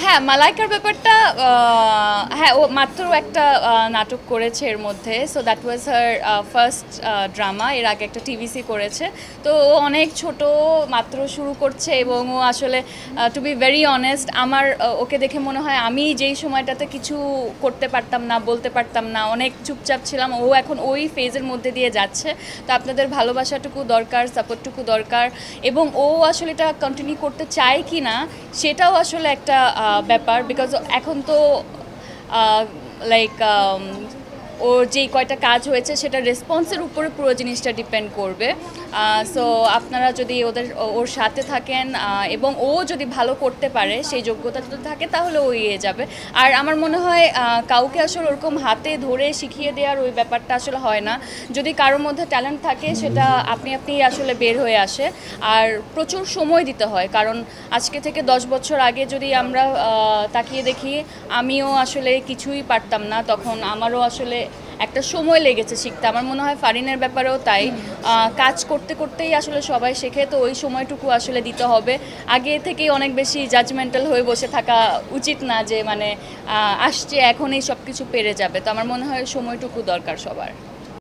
হ্যাঁ, মালাইকার ব্যাপারটা হ্যাঁ, ও মাত্র একটা নাটক করেছে এর মধ্যে। So that was her first drama. এর আগে একটা টিভিসি করেছে। তো ও অনেক ছোট, মাত্র শুরু করছে এবং ও আসলে টু বি ভেরি অনেস্ট, আমার ওকে দেখে মনে হয় আমি যেই সময়টাতে কিছু করতে পারতাম না, বলতে পারতাম না, অনেক চুপচাপ ছিলাম, ও এখন ওই ফেজের মধ্যে দিয়ে যাচ্ছে। তো আপনাদের ভালোবাসাটুকু দরকার, সাপোর্টটুকু দরকার, এবং ও আসলে এটা কন্টিনিউ করতে চায় কি না সেটাও আসলে একটা ব্যাপার। বিকজ এখন তো লাইক ওর যেই কয়টা কাজ হয়েছে সেটা রেসপন্সের উপরে পুরো জিনিসটা ডিপেন্ড করবে। সো আপনারা যদি ওর সাথে থাকেন এবং ও যদি ভালো করতে পারে, সেই যোগ্যতা যদি থাকে, তাহলে ও এগিয়ে যাবে। আর আমার মনে হয় কাউকে আসলে ওরকম হাতে ধরে শিখিয়ে দেওয়ার ওই ব্যাপারটা আসলে হয় না। যদি কারোর মধ্যে ট্যালেন্ট থাকে সেটা আপনি আসলে বের হয়ে আসে। আর প্রচুর সময় দিতে হয়, কারণ আজকে থেকে 10 বছর আগে যদি আমরা তাকিয়ে দেখি, আমিও আসলে কিছুই পারতাম না তখন। আমারও আসলে একটা সময় লেগেছে শিখতে। আমার মনে হয় ফারিনের ব্যাপারেও তাই। কাজ করতে করতেই আসলে সবাই শেখে, তো ওই সময়টুকু আসলে দিতে হবে। আগে থেকেই অনেক বেশি জাজমেন্টাল হয়ে বসে থাকা উচিত না, যে মানে আসছে এখনই সব কিছু পেরে যাবে। তো আমার মনে হয় সময়টুকু দরকার সবার।